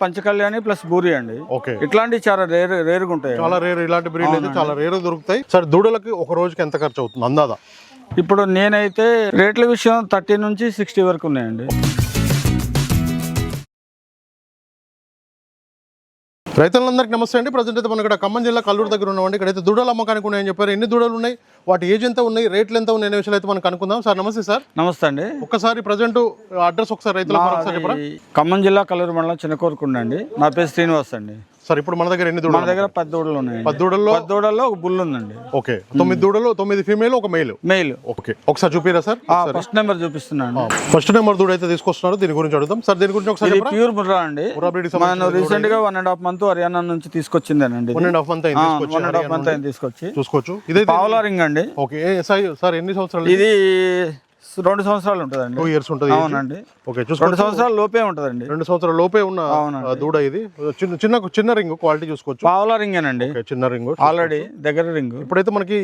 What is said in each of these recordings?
పంచకళ్యాణి plus బూరి అండి. Okay, ఇట్లాంటివి చాలా రేరుగా ఉంటాయి. చాలా రేర్, ఇలాంటి బ్రీడ్ అయితే చాలా రేర్ దొరుకుతాయి. సార్ దూడలకి ఒక రోజుకి ఎంత ఖర్చు అవుతుంది అందాదా? ఇప్పుడు నేనైతే రేట్ల విషయం 30 నుంచి 60 వరకు ఉన్నాయండి. రైతులందరికీ నమస్తే అండి. ప్రజెంట్ అయితే మన ఇక్కడ ఖమ్మం జిల్లా కల్లూరు దగ్గర ఉన్నామండి. ఇక్కడైతే దూడలు అమ్మకానికి ఉన్నాయని చెప్పారు. ఎన్ని దూడలు ఉన్నాయి, వాటి ఏజ్ ఎంత ఉన్నాయి, రేట్లు ఎంత ఉన్నాయి అనే విషయాలు అయితే మనం కనుక్కుందాం. సార్ నమస్తే. సార్ నమస్తే అండి. ఒక్కసారి ప్రజెంట్ అడ్రస్ ఒకసారి రైతులకు చెప్పరా? ఖమ్మం జిల్లా కల్లూరు మండలం చిన్నకోరుకుండ అండి. నా పేరు శ్రీనివాస్ అండి. సార్ ఇప్పుడు మన దగ్గర ఎన్ని దూడలు? మన దగ్గర 10 దూడలు ఉన్నాయి. 10 దూడల్లో ఒక బుల్ ఉందండి. ఓకే, 9 దూడలు, 9 ఫీమేల్, ఒక మెయిల్. ఓకే, ఒకసారి చూపిరా సార్. ఫస్ట్ నెంబర్ చూపిస్తున్నాను. ఫస్ట్ నెంబర్ దూడ అయితే తీసుకొస్తున్నారు, దీని గురించి అడుగుతాం. సార్ దీని గురించి ఒకసారి ప్యూర్ ముర్రా అండి. మనం రీసెంట్ గా 1.5 మంత్ హర్యానా నుంచి తీసుకొచ్చిందేనండి. 1.5 మంత్ అయింది తీసుకొచ్చి చూసుకోవచ్చు. ఇది పావలా రింగ్ అండి. ఓకే సార్ ఎన్ని సంవత్సరాలు? ఇది 2 సంవత్సరాలు ఉంటుందండి. 2 years ఉంటుంది. అవునండి. ఓకే, 2 సంవత్సరాల లోపే ఉంటుందండి. 2 సంవత్సరాల లోపే ఉన్న దూడ ఇది. చిన్న రింగ్ క్వాలిటీ చూసుకోవచ్చు. పావలా రింగ్ అండి. చిన్న రింగ్ ఆల్రెడీ దగ్గర రింగ్. ఇప్పుడైతే మనకి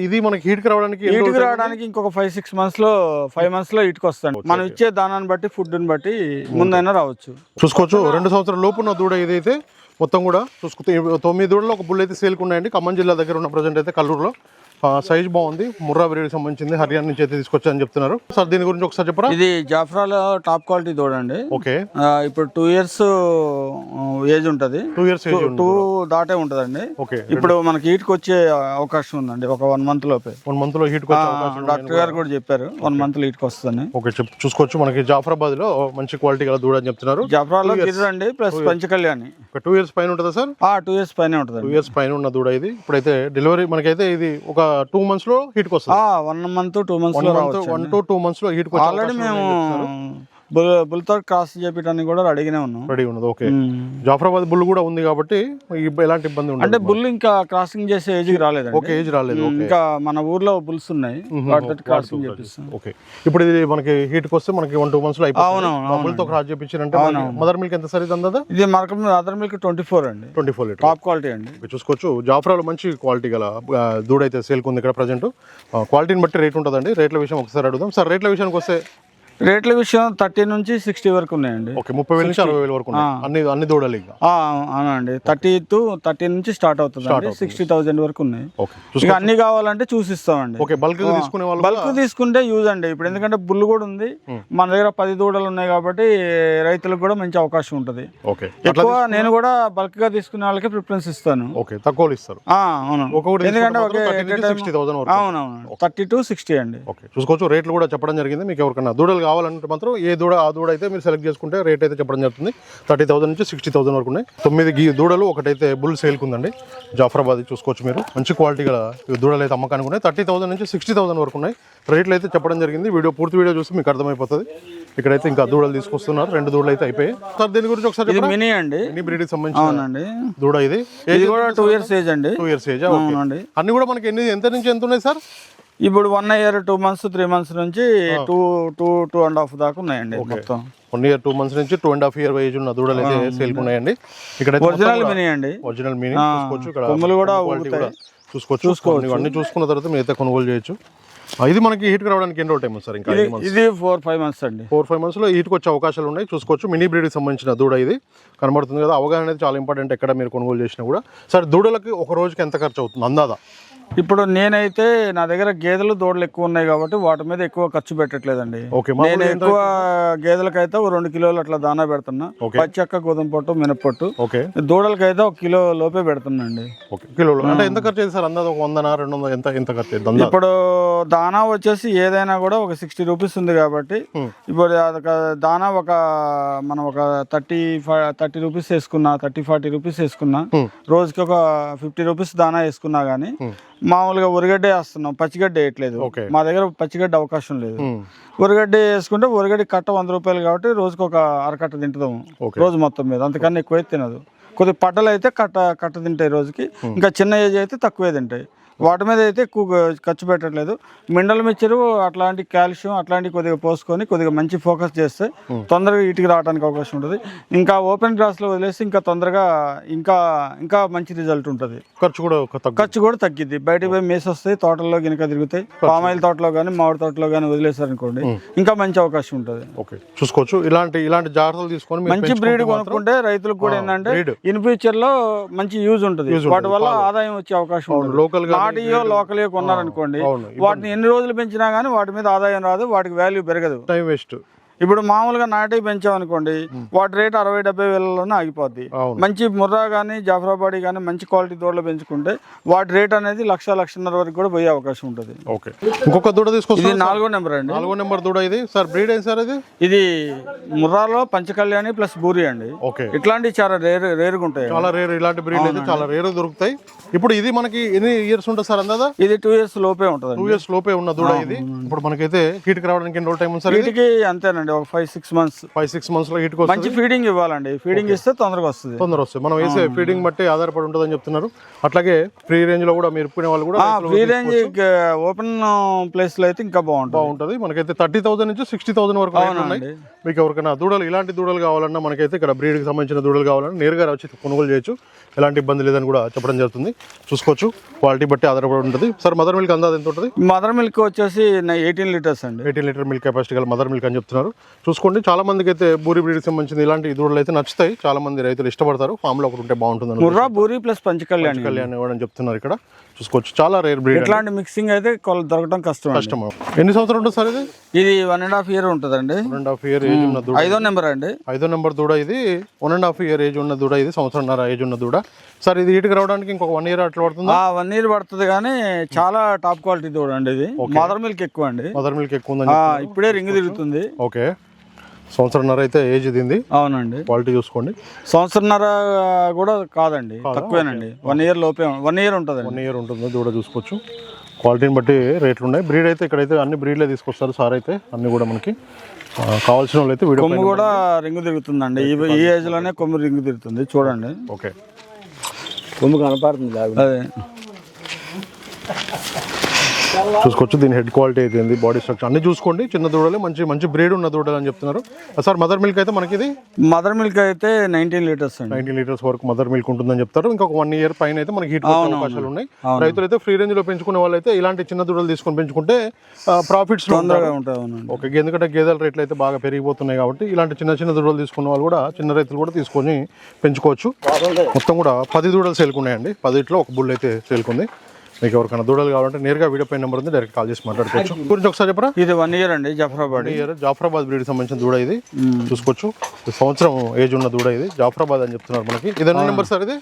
హీట్ రావడానికి ఇంకొక 5-6 months లో 5 months లో ఇటుకు వస్తాను. మనం ఇచ్చే దానాన్ని బట్టి ఫుడ్ ని బట్టి ముందైనా రావచ్చు. చూసుకోవచ్చు. 2 సంవత్సరాల లోపు ఉన్న దూడ ఇదైతే మొత్తం కూడా చూసుకుంటే 9 దూడలు ఒక బుల్ అయితే సేల్కి ఉన్నాయండి. ఖమ్మం జిల్లా దగ్గర ఉన్న ప్రజెంట్ అయితే కల్లూరులో. సైజ్ బాగుంది, ముర్రా బ్రీడ్ సంబంధించింది, హర్యానా నుంచి అయితే తీసుకొచ్చారని చెప్తున్నారు. సార్ దీని గురించి ఒకసారి చెప్పరా? ఇది జాఫ్రాలో టాప్ క్వాలిటీ దూడండి. ఓకే, ఇప్పుడు 2 years ఏజ్ ఉంటది. 2 years ఏజ్ 2 దాటే ఉంటదండి. ఓకే, ఇప్పుడు మనకి హీట్ కి వచ్చే అవకాశం ఉందండి. ఒక 1 month లోపే. 1 month లో హీట్ డాక్టర్ గారు కూడా చెప్పారు 1 month లో హీట్ కి వస్తుందని. ఓకే, చూసుకోవచ్చు. మనకి జాఫరాబాద్ లో మంచి క్వాలిటీ గల దూడ అని చెప్తున్నారు. జాఫ్రాలో గిర్రండి ప్లస్ పంచకళ్యాణి. 2 years పైన ఉంటుందా సార్? 2 years పైన ఉంటుంది. 2 years పైన ఉన్న దూడ ఇది. ఇప్పుడైతే డెలివరీ మనకైతే ఇది ఒక 2 months లో హీట్ వస్తుంది. 1 month 2 months లో 1 to 2 months లో హీట్ ఆల్రెడీ మేము బుల్తో క్రాస్ చేపించడానికి కూడా రెడీగానే ఉన్నాం. రెడీ ఉన్నది. ఓకే, జాఫరాబాద్ బుల్ కూడా ఉంది కాబట్టి ఎలాంటి ఇబ్బంది ఉండదు. అంటే బుల్ ఇంకా క్రాసింగ్ చేసే ఏజ్ రాలేదు. ఓకే, ఏజ్ రాలేదు. ఇంకా మన ఊర్లో బుల్స్ ఉన్నాయి, వాటితో క్రాసింగ్ చేపిస్తాం. ఓకే, ఇప్పుడు ఇది మనకి హీట్ కి వస్తే మనకి 1-2 months లో అయిపోతుంది. బుల్ తో క్రాస్ చేపించారంటే మదర్ మిల్క్ ఎంత సరిది అందదా? ఇది మదర్ మిల్క్ 24 అండి. 24 లీటర్ టాప్ క్వాలిటీ అండి. చూసుకోవచ్చు. జాఫరాలో మంచి క్వాలిటీ గల దూడ అయితే సేల్కి ఉంది ఇక్కడ ప్రజెంట్. క్వాలిటీని బట్టి రేట్ ఉంటుందండి. రేట్ల విషయం ఒకసారి అడుగుదాం. సార్ రేట్ల విషయానికి వస్తే రేట్ల విషయం 30 నుంచి 60 వరకు ఉన్నాయండి. ఓకే, 30,000 నుంచి 60,000 వరకు అన్ని దూడలు ఇంకా. అవునండి, 30 నుంచి స్టార్ట్ అవుతుంది. 60,000 వరకు ఉన్నాయి. ఓకే, ఇక అన్ని కావాలంటే చూసిస్తామండి. ఓకే, బల్క్ తీసుకునే వాళ్ళు బల్క్ తీసుకుంటే యూజ్ అండి. ఇప్పుడు ఎందుకంటే బుల్ కూడా ఉంది, మన దగ్గర 10 దూడలు ఉన్నాయి కాబట్టి రైతులకు కూడా మంచి అవకాశం ఉంటుంది. ఓకే, ఎక్కువ నేను కూడా బల్క్ గా తీసుకునే వాళ్ళకి ప్రిఫరెన్స్ ఇస్తాను. ఓకే, తక్కువ ఇస్తారు. అవును, ఎందుకంటే 30 to 60 అండి. ఓకే, చూసుకోవచ్చు. రేట్లు కూడా చెప్పడం జరిగింది. మీకు ఎవరికైనా దూడలు కావాలంటే మాత్రం ఏ దూడ ఆ దూడ అయితే మీరు సెలెక్ట్ చేసుకుంటే రేట్ అయితే చెప్పడం జరుగుతుంది. 30,000 నుంచి 60,000 వరకు ఉన్నాయి. 9 దూడలు, ఒకటైతే బుల్ సేల్కి ఉందండి. జాఫరాబాద్ చూసుకోవచ్చు మీరు. మంచి క్వాలిటీ గల దూడలు అయితే అమ్మకానికి ఉన్నాయి. 30,000 నుంచి 60,000 వరకు ఉన్నాయి. రేట్లు అయితే చెప్పడం జరిగింది. పూర్తి వీడియో చూస్తే మీకు అర్థమైపోతుంది. ఇక్కడైతే ఇంకా దూడలు తీసుకొస్తున్నారు. 2 దూడలు అయితే అయిపోయాయి. సార్ దీని గురించి ఒకసారి మినీ అండి. మినీ బ్రీడ్ కి సంబంధించిన దూడ ఇది. ఇది కూడా 2 years ఏజ్ అండి. 2 years ఏజ్. అన్ని కూడా మనకి ఎంత నుంచి ఎంత ఉన్నాయి సార్? ఇప్పుడు 1 year 2 months 3 months నుంచి 2.5 దాకా ఉన్నాయండి. మొత్తం 1 year 2 months నుంచి 2.5 year ఏజ్ ఉన్న దూడలు అయితే సేల్కి ఉన్నాయండి. ఇక్కడ ఒరిజినల్ మినీ అండి. ఒరిజినల్ మినీ చూసుకోవచ్చు. ఇక్కడ కొమ్ములు కూడా చూసుకోవచ్చు. అన్ని చూసుకున్న తర్వాత మీరు అయితే కొనుగోలు చేయొచ్చు. ఇది మనకి హీట్ రావడానికి ఎన్ని రోజులు టైం సార్? ఇంకా ఇది 4-5 months అండి. 4-5 months లో హీట్కి వచ్చే అవకాశాలు ఉన్నాయి. చూసుకోవచ్చు. మినీ బ్రీడ్కి సంబంధించిన దూడ ఇది కనబడుతుంది కదా. అవగాహన అనేది చాలా ఇంపార్టెంట్ ఎక్కడ మీరు కొనుగోలు చేసినా కూడా. సార్ దూడలకి ఒక రోజుకి ఎంత ఖర్చు అవుతుంది అందాదా? ఇప్పుడు నేనైతే నా దగ్గర గేదెలు దూడలు ఎక్కువ ఉన్నాయి కాబట్టి వాటి మీద ఎక్కువ ఖర్చు పెట్టట్లేదండి. నేను ఎక్కువ గేదెలకైతే 2 kilos అట్లా దానా పెడుతున్నా. పచ్చక్క, గోధుమ పొట్టు, మినపట్టు. దూడలకైతే 1 kilo లోపే పెడుతున్నాండి. కిలోలు అంటే ఎంత ఖర్చు సార్? అందాదా 100-200 ఎంత ఖర్చు అవుతుంది? ఇప్పుడు దానా వచ్చేసి ఏదైనా కూడా ఒక 60 rupees ఉంది కాబట్టి ఇప్పుడు దానా మనం ఒక 30 rupees వేసుకున్నా, 30-40 rupees వేసుకున్నా, రోజుకి ఒక 50 rupees దానా వేసుకున్నా గానీ మామూలుగా ఉరగడ్డ వేస్తున్నాం, పచ్చిగడ్డ వేయట్లేదు. మా దగ్గర పచ్చిగడ్డ అవకాశం లేదు. ఉరగడ్డ వేసుకుంటే ఉరగడ్డ కట్ట 100 రూపాయలు కాబట్టి రోజుకి ఒక అరకట్ట తింటుదాము రోజు మొత్తం మీద. అంతకన్నా ఎక్కువ తినదు. కొద్దిగా పడ్డలు అయితే కట్ట తింటాయి రోజుకి. ఇంకా చిన్న ఏజ్ అయితే తక్కువే తింటాయి. వాటి మీద అయితే ఎక్కువ ఖర్చు పెట్టట్లేదు. మినరల్ మిక్చర్ అట్లాంటి కాల్షియం అట్లాంటి కొద్దిగా పోసుకొని కొద్దిగా మంచి ఫోకస్ చేస్తే తొందరగా ఇటుకి రావడానికి అవకాశం ఉంటుంది. ఇంకా ఓపెన్ గ్రాస్ లో వదిలేసి ఇంకా తొందరగా ఇంకా ఇంకా మంచి రిజల్ట్ ఉంటుంది. ఖర్చు కూడా తగ్గిద్ది. బయటకు పోయి మేసి వస్తాయి, తోటల్లో గినక తిరుగుతాయి. పామాయిల్ తోటలో కానీ మామిడి తోటలో కానీ వదిలేసారనుకోండి ఇంకా మంచి అవకాశం ఉంటుంది. చూసుకోవచ్చు. ఇలాంటి జాగ్రత్తలు తీసుకొని మంచి బ్రీడ్ కొనుక్కుంటే రైతులకు కూడా ఏంటంటే ఇన్ ఫ్యూచర్ లో మంచి యూజ్ ఉంటుంది. వాటి వల్ల ఆదాయం వచ్చే అవకాశం ఉంటుంది. నాటియో లోకలియో కొన్నారనుకోండి, వాటిని ఎన్ని రోజులు పెంచినా గానీ వాటి మీద ఆదాయం రాదు, వాటికి వాల్యూ పెరగదు, టైం వేస్ట్. ఇప్పుడు మామూలుగా నాటి పెంచామనుకోండి వాటి రేట్ 60-70 వేలలోనే ఆగిపోద్ది. మంచి ముర్రా కానీ జాఫరాబాడీ కానీ మంచి క్వాలిటీ దూడలు పెంచుకుంటే వాటి రేట్ అనేది 1-1.5 వరకు కూడా పోయే అవకాశం ఉంటుంది. ఇంకొక దూడ తీసుకొచ్చి ఇది 4వ నెంబర్ అండి. 4వ నెంబర్ దూడ ఇది. సార్ బ్రీడ్ ఏంటి సార్ ఇది? ఇది ముర్రాలో పంచకళ్యాణి ప్లస్ బూరి అండి. ఇట్లాంటివి చాలా రేరుగా ఉంటాయి. చాలా రేర్. ఇలాంటి బ్రీడ్ అయితే చాలా రేరు దొరుకుతాయి. ఇప్పుడు ఇది మనకి ఎన్ని ఇయర్స్ ఉంటుంది సార్ అందాదా? ఇది 2 years లోపే ఉంటుంది. 2 years లోపే ఉన్న దూడ ఇది. ఇప్పుడు మనకైతే హీట్ కి రావడానికి ఎన్ని రోజులు టైం ఉంది సార్? హీట్ కి అంతేనండి, ఒక 5-6 months. 5-6 months లో హీట్ కి మంచి ఫీడింగ్ ఇవ్వాలండి. ఫీడింగ్ ఇస్తే తొందరగా వస్తుంది. మనం వేసే ఫీడింగ్ బట్టి ఆధారపడి ఉంటుంది అని చెప్తున్నారు. అట్లాగే ఫ్రీ రేంజ్ లో కూడా మీరు వాళ్ళు కూడా ఫ్రీ రేంజ్ ఓపెన్ ప్లేస్ లో అయితే ఇంకా బాగుంటుంది. మనకైతే 30,000 నుంచి 60,000 వరకు ఉన్నాయి. మీకు ఎవరికైనా దూడలు ఇలాంటి దూడలు కావాలన్నా మనకైతే ఇక్కడ బ్రీడ్ కి సంబంధించిన దూడలు కావాలన్నా నేరుగా వచ్చి కొనుగోలు చేయొచ్చు. ఎలాంటి ఇబ్బంది లేదని కూడా చెప్పడం జరుగుతుంది. చూసుకోవచ్చు, క్వాలిటీ బట్టి ఆధారపడి ఉంటుంది. సార్ మదర్ మిల్క్ అందాది ఎంత ఉంటుంది? మదర్ మిల్క్ వచ్చేసి 18 లీటర్స్ అండి. 18 లీటర్ మిల్క్ కెపాసిటీ గల మదర్ మిల్క్ అని చెప్తున్నారు. చూసుకోండి, చాలా మందికి అయితే బూరి బ్రీడ్ సంబంధించిన ఇలాంటి దూడలు అయితే నచ్చుతాయి. చాలా మంది రైతులు ఇష్టపడతారు. ఫామ్ లో ఒకటి ఉంటే బాగుంటుంది. ముర్రా బూరి ప్లస్ పంచకళ్యాణి అని చెప్తున్నారు ఇక్కడ. చూసుకోవచ్చు, చాలా రేర్ బ్రీడ్. ఇట్లాంటి మిక్సింగ్ అయితే దొరకడం కష్టం. ఎన్ని సంవత్సరాలు ఉంటుంది సార్ ఇది? ఇది 1.5 year ఉంటుందండి. 1.5 year ఏజ్ ఉన్న దూడ. 5వ నెంబర్ అండి. 5వ నెంబర్ దూడ ఇది. 1.5 year ఏజ్ ఉన్న దూడ ఇది. 1.5 ఏజ్ ఉన్న దూడ. సార్ ఇది హీట్కి రావడానికి ఇంకొక 1 year అట్లా పడుతుంది. 1 year పడుతుంది, కానీ చాలా టాప్ క్వాలిటీ దూడ అండి ఇది. మదర్ మిల్క్ ఎక్కువ అండి. మదర్ మిల్క్ ఎక్కువ ఉందని ఇప్పుడే రింగ్ తిరుగుతుంది. ఓకే, 1.5 అయితే ఏజ్ దీంది. అవునండి. క్వాలిటీ చూసుకోండి. 1.5 కూడా కాదండి, తక్కువేనండి. 1 year లోపే 1 year ఉంటుంది. 1 year ఉంటుంది దూడ. చూసుకోవచ్చు, క్వాలిటీని బట్టి రేట్లు ఉన్నాయి. బ్రీడ్ అయితే ఇక్కడైతే అన్ని బ్రీడ్లే తీసుకొస్తారు సార్. అయితే అన్ని కూడా మనకి కావాల్సిన వాళ్ళు అయితే వీడియో కొమ్ము కూడా రింగు తిరుగుతుందండి. ఈ ఏజ్ లోనే కొమ్ము రింగు తిరుగుతుంది, చూడండి. ఓకే, కొమ్ము కనపడుతుంది. అదే చూసుకోవచ్చు. దీని హెడ్ క్వాలిటీ అయితే బాడీ స్ట్రక్చర్ అన్ని చూసుకోండి. చిన్న దూడలు మంచి మంచి బ్రీడ్ ఉన్న దూడలు అని చెప్తున్నారు. సార్ మదర్ మిల్క్ అయితే మనకి ఇది మదర్ మిల్క్ అయితే 19 లీటర్స్ అండి. 19 లీటర్స్ వరకు మదర్ మిల్క్ ఉంటుందని చెప్తారు. ఇంకొక 1 year పైన అయితే మనకి హీట్ అవకాశాలు ఉన్నాయి. రైతులు అయితే ఫ్రీ రేంజ్ లో పెంచుకునే వాళ్ళు అయితే ఇలాంటి చిన్న దూడలు తీసుకొని పెంచుకుంటే ప్రాఫిట్స్ తొందరగా ఉంటాయి. ఓకే, ఎందుకంటే గేదెల రేట్లు అయితే బాగా పెరిగిపోతున్నాయి కాబట్టి ఇలాంటి చిన్న చిన్న దూడలు తీసుకున్న వాళ్ళు కూడా, చిన్న రైతులు కూడా తీసుకొని పెంచుకోవచ్చు. మొత్తం కూడా 10 దూడలు సేల్కున్నాయండి. 10ట్లో ఒక బుల్ అయితే సేల్కుంది. మీకు ఎవరికైనా దూడలు కావాలంటే నేరుగా వీడియో పై నెంబర్ ఉంది, డైరెక్ట్ కాల్ చేసి మాట్లాడుకోవచ్చు. గురించి ఒకసారి చెప్పరా? ఇది 1 year అండి. జాఫరాబాద్ జాఫరాబాద్ బ్రీడ్ సంబంధించిన దూడ ఇది. చూసుకోవచ్చు, సంవత్సరం ఏజ్ ఉన్న దూడ ఇది. జాఫరాబాద్ అని చెప్తున్నారు మనకి. ఇది ఎన్నో నెంబర్ సార్ ఇది?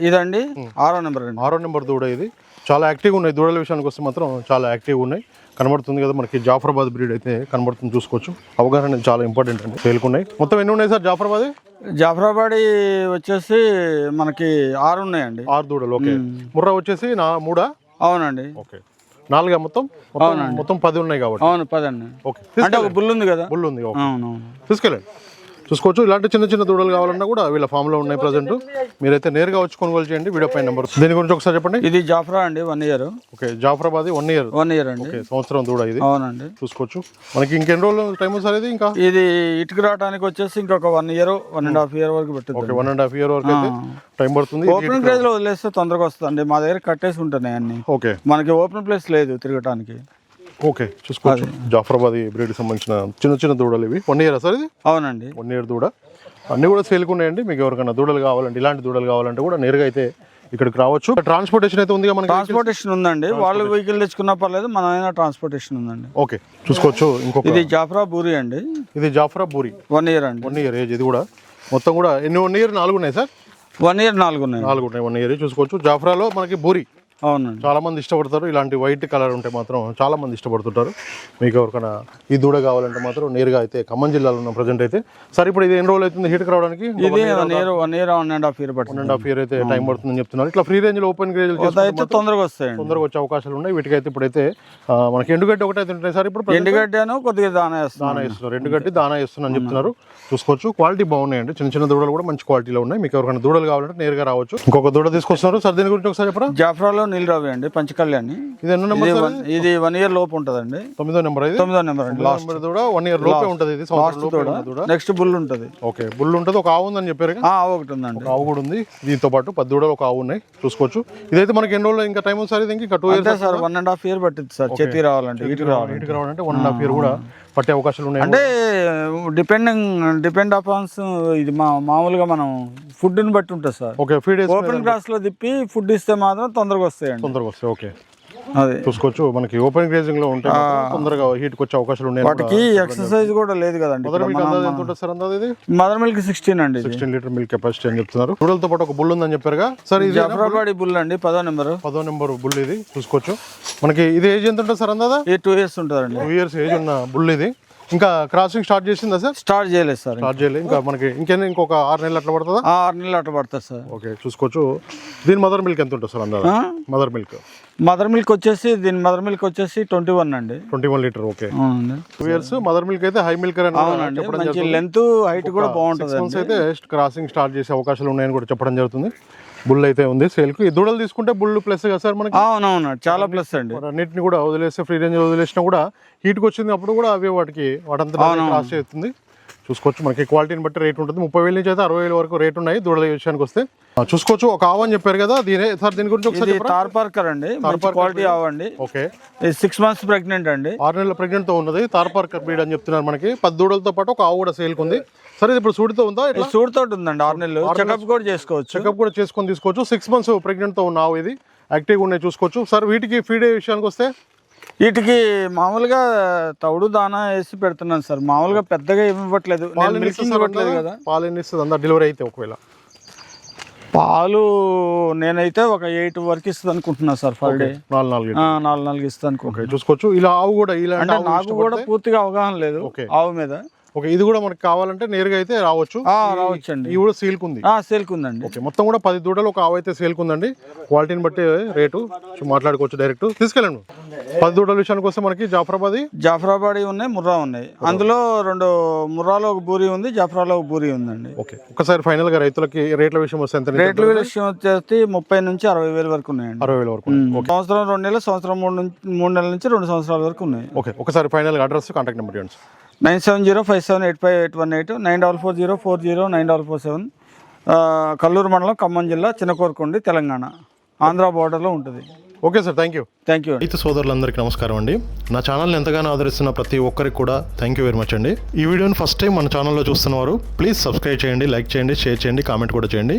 ఇదండి 6వ నెంబర్ అండి. 6వ నెంబర్ దూడ ఇది. చాలా యాక్టివ్గా ఉన్నాయి. దూడల విషయానికి వస్తే మాత్రం చాలా యాక్టివ్గా ఉన్నాయి. కనబడుతుంది కదా మనకి జాఫరాబాద్ బ్రీడ్ అయితే కనబడుతుంది. చూసుకోవచ్చు, అవగాహన అనేది చాలా ఇంపార్టెంట్ అండి. సేల్కున్నాయి. మొత్తం ఎన్ని ఉన్నాయి సార్ జాఫరాబాద్? జాఫరాబాద్ వచ్చేసి మనకి 6 ఉన్నాయండి. 6 దూడలు. ఓకే, ముర్రా వచ్చేసి 3. అవునండి. ఓకే, 4 మొత్తం 10 ఉన్నాయి కాబట్టి. అవును, 10 అండి. ఓకే, అంటే ఒక బుల్ ఉంది కదా. బుల్ ఉంది. తీసుకెళ్ళండి. చూసుకోవచ్చు, ఇలాంటి చిన్న చిన్న దూడలు కావాలన్నా కూడా వీళ్ళ ఫామ్ లో ఉన్నాయి ప్రజెంట్. మీరైతే నేరుగా వచ్చి కొనుగోలు చేయండి. వీడియో పై నెంబర్. దీని గురించి ఒకసారి చెప్పండి. ఇది జాఫరా అండి. 1 year. Okay, Jafarabad 1 year. 1 year అండి. ఓకే, సంవత్సరం దూడ ఇది. అవునండి. చూసుకోవచ్చు, మనకి ఇంకెన్ని రోజులు టైం ఉంది సార్ ఇది? ఇంకా ఇది ఇటుకు రావడానికి వచ్చేసి ఇంకొక 1 year 1.5 year వరకు పెట్టింది. ఓకే, 1.5 year వరకు అయితే టైం పడుతుంది. ఓపెన్ ప్లేస్ లో వదిలేస్తే తొందరగా వస్తుంది. మా దగ్గర కట్టేసి ఉంటున్నాయి అన్ని. ఓకే, మనకి ఓపెన్ ప్లేస్ లేదు తిరగటానికి. ఓకే, చూసుకోవచ్చు. జాఫరాబాద్ బ్రీడ్ సంబంధించిన చిన్న చిన్న దూడలు ఇవి. 1 year సార్ ఇది? అవునండి, 1 year దూడ. అన్ని కూడా సేల్కున్నాయండి. మీకు ఎవరికైనా దూడలు కావాలంటే, ఇలాంటి దూడలు కావాలంటే కూడా నేరుగా అయితే ఇక్కడికి రావచ్చు. ట్రాన్స్పోర్టేషన్ అయితే ఉంది. మనకి ట్రాన్స్పోర్టేషన్ ఉందండి. వాళ్ళు వెహికల్ తెచ్చుకున్నా పర్లేదు, మనమైనా ట్రాన్స్పోర్టేషన్ ఉందండి. ఓకే, చూసుకోవచ్చు. ఇంకొక ఇది జాఫరా బూరి అండి. ఇది జాఫరా బూరి 1 year అండి. 1 year ఏజ్ ఇది కూడా. మొత్తం కూడా ఎన్ని 1 year? 4 ఉన్నాయి సార్. 1 year 4 ఉన్నాయి. 1 year. చూసుకోవచ్చు, జాఫరాలో మనకి బూరి. అవునండి, చాలా మంది ఇష్టపడతారు. ఇలాంటి వైట్ కలర్ ఉంటే మాత్రం చాలా మంది ఇష్టపడుతుంటారు. మీకు ఎవరికైనా ఈ దూడ కావాలంటే మాత్రం నేరుగా అయితే ఖమ్మం జిల్లాలో ఉన్న ప్రజెంట్ అయితే. సార్ ఇప్పుడు ఇది ఎన్ని రోజులు అవుతుంది హీట్కి రావడానికి? ఇది 1 year 1.5 year పడుతుంది. 1.5 year అయితే టైం పడుతుందని చెప్తున్నారు. ఇట్లా ఫ్రీ రేంజ్ లో ఓపెన్ గ్రేజ్ అయితే తొందరగా వస్తాయి. తొందరగా వచ్చే అవకాశాలు ఉన్నాయి. వీటికైతే ఇప్పుడైతే మనకి ఎండుగడ్డి ఒకటైతే ఉంటాయి సార్. ఇప్పుడు ఎండుగడ్డను కొద్దిగా దానా ఇస్తున్నారు. ఎండుగడ్డి దానా ఇస్తున్నారని చెప్తున్నారు. చూసుకోవచ్చు, క్వాలిటీ బాగున్నాయండి. చిన్న చిన్న దూడలు కూడా మంచి క్వాలిటీలో ఉన్నాయి. మీకు ఎవరికైనా దూడలు కావాలంటే నేరుగా రావచ్చు. ఇంకొక దూడ తీసుకొస్తున్నారు సార్. దీని గురించి ఒకసారి చెప్పరా? జాఫ్రాలో నీలరావి అండి, పంచకళ్యాణి. ఇది ఎన్నో నెంబర్ సార్? ఇది 1 year లోపు ఉంటదండి. 9వ నెంబర్ ఇది. 9వ నెంబర్ అండి. లాస్ట్ నెంబర్ దూడ 1 year లోపే ఉంటది. ఇది సంవత్సరం లోపే ఉన్న దూడ. నెక్స్ట్ బుల్ ఉంటది. ఓకే, బుల్ ఉంటది. ఒక ఆవు ఉందని చెప్పారు కదా? ఆవు ఒకటి ఉందండి. ఆవు కూడా ఉంది. దీంతో పాటు 10 దూడలు ఒక ఆవు ఉన్నాయి, చూసుకోవచ్చు. ఇదైతే మనకి ఎన్ని రోజులు ఇంకా టైం ఉంది సార్? ఇది ఇంకా 2 years సార్. 1.5 year పట్టింది సార్ చేతికి రావాలంటే. ఇటుకు రావాలంటే 1.5 year కూడా పట్టే అవకాశాలు ఉన్నాయి. అంటే డిపెండ్ అపాన్స్ ఇది మామూలుగా మనం ఫుడ్ ని బట్టి ఉంటుంది sir. Okay, feed open grass లో తిప్పి ఫుడ్ ఇస్తే మాత్రం తొందరగా వస్తాయండి. తొందరగా వస్తాయి. ఓకే, అదే చూసుకోవచ్చు. మనకి ఓపెన్ గ్రేజింగ్ లో ఉంటే తొందరగా హీట్ వచ్చే అవకాశాలు ఉన్నాయి. వాటికి ఎక్సర్సైజ్ కూడా లేదు కదండి. మదర్ మిల్క్ అందాజు ఎంత ఉంటుంది సార్? అందాజు ఇది మదర్ మిల్క్ 16 అండి. 16 లీటర్ మిల్క్ కెపాసిటీ అని చెప్తున్నారు. దూడలతో పాటు ఒక బుల్ ఉందని చెప్పారుగా సార్? ఇది జాఫరాబాదీ బుల్ అండి, 10వ నెంబర్. 10వ నెంబర్ బుల్ ఇది, చూసుకోవచ్చు. మనకి ఇది ఏజ్ ఎంత ఉంటుంది సార్? అందాదా ఇది 2 years ఉంటుందండి. 2 years ఏజ్ ఉన్న బుల్ ఇది. ఇంకా క్రాసింగ్ స్టార్ట్ చేసిందా సార్? స్టార్ట్ చేయలేదు సార్. స్టార్ట్ చేయలేదు. ఇంకా మనకి ఇంకొక 6 నెలలు అట్లా పడుతుందా? 6 నెలలు అట్లా పడుతుంది సార్. ఓకే, చూసుకోవచ్చు. దీని మదర్ మిల్క్ ఎంత ఉంటుంది సార్? అందాదా మదర్ మిల్క్? మదర్ మిల్క్ వచ్చేసి 21 అండి. 21 litre. Okay, 2 years mother milk అయితే హై మిల్క్ మంచి లెంత్ హైట్ కూడా బాగుంటుంది. అయితే క్రాసింగ్ స్టార్ట్ చేసే అవకాశాలు ఉన్నాయని కూడా చెప్పడం జరుగుతుంది. బుల్ అయితే ఉంది సేల్ కు. ఈ దూడలు తీసుకుంటే బుల్ ప్లస్ కదా సార్ మనకి? అవునవును, చాలా ప్లస్ అండి. అన్నిటిని కూడా వదిలేస్తే, ఫ్రీ రేంజ్ వదిలేసినా కూడా హీట్కి వచ్చింది అప్పుడు కూడా అవి వాటంతా క్రాస్ చేస్తుంది. చూసుకోవచ్చు. మనకి క్వాలిటీని బట్టి రేట్ ఉంటుంది. 30,000 నుంచి అయితే 60,000 వరకు రేట్ ఉన్నాయి దూడల విషయానికి వస్తే. చూసుకోవచ్చు. ఒక ఆవు అని చెప్పారు కదా, దీని గురించి ఒకసారి తార్పార్కర్ అండి, క్వాలిటీ ఆవు అండి. ఓకే, 6 months ప్రెగ్నెంట్ అండి. 6 నెలల ప్రెగ్నెంట్ తో ఉన్నది. తార్పార్కర్ బ్రీడ్ అని చెప్తున్నారు. మనకి 10 దూడలతో పాటు ఒక ఆవు కూడా సేల్ ఉంది. సరే, ఇది ఇప్పుడు సూడితో ఉందా? సూడితో ఉందండి. 6 నెలలు చెకప్ కూడా చేసుకోవచ్చు. చెకప్ కూడా చేసుకొని తీసుకోవచ్చు. 6 months ప్రెగ్నెంట్ తో ఉన్న ఆవు ఇది. యాక్టివ్గా ఉన్నాయి, చూసుకోవచ్చు. సార్, వీటికి ఫీడ్ విషయానికి వస్తే వీటికి మామూలుగా తౌడు దానా వేసి పెడుతున్నాను సార్. మామూలుగా పెద్దగా ఏమి ఇవ్వట్లేదు. కదా పాలు ఎన్ని ఇస్తుంది అందా డెలివరీ అయితే? ఒకవేళ పాలు నేనైతే ఒక 8 వరకు ఇస్తుంది అనుకుంటున్నా సార్. పర్ డే 4 ఇస్తుంది అనుకుంటున్నా. చూసుకోవచ్చు. ఇలా ఆవు కూడా ఇలా అంటే నాకు కూడా పూర్తిగా అవగాహన లేదు ఆవు మీద. ఓకే, ఇది కూడా మనకి కావాలంటే నేరుగా అయితే రావచ్చు. రావచ్చండి. ఇది కూడా సేల్ కుంది. సేల్ కుందండి. ఓకే, మొత్తం కూడా 10 దూడలు ఒక ఆవు అయితే సేల్ కుందండి. క్వాలిటీని బట్టి రేటు మాట్లాడుకోవచ్చు. డైరెక్ట్ తీసుకెళ్ళండి. 10 దూడల విషయానికి వస్తే మనకి జాఫరాబాదీ ఉన్నాయి, ముర్రా ఉన్నాయి. అందులో 2 ముర్రాలో ఒక బూరి ఉంది, జాఫరాలో ఒక బూరి ఉందండి. ఓకే, ఒకసారి ఫైనల్ గా రైతులకి రేట్ల విషయం వస్తే ఎంత? రేట్ల విషయం వచ్చేసి 30,000 నుంచి 60,000 వరకు ఉన్నాయండి. 60,000 వరకు. సంవత్సరం 2 నెలలు, సంవత్సరం 3 నెలల నుంచి 2 సంవత్సరాల వరకు ఉన్నాయి. ఓకే, ఒకసారి ఫైనల్ గా అడ్రస్, కాంటాక్ట్ నెంబర్ ఇవ్వండి. 9705785818 9440940947. కల్లూరు మండలం, ఖమ్మం జిల్లా, చిన్నకోరకొండి, తెలంగాణ, ఆంధ్ర బోర్డర్లో ఉంటుంది. Okay sir, thank you. రైతు సోదరులందరికీ నమస్కారం అండి. నా ఛానల్ని ఎంతగానో ఆదరిస్తున్న ప్రతి ఒక్కరికి కూడా థ్యాంక్ యూ వెరీ మచ్ అండి. ఈ వీడియోని ఫస్ట్ టైం మన ఛానల్లో చూస్తున్నవారు ప్లీజ్ సబ్స్క్రైబ్ చేయండి, లైక్ చేయండి, షేర్ చేయండి, కామెంట్ కూడా చేయండి.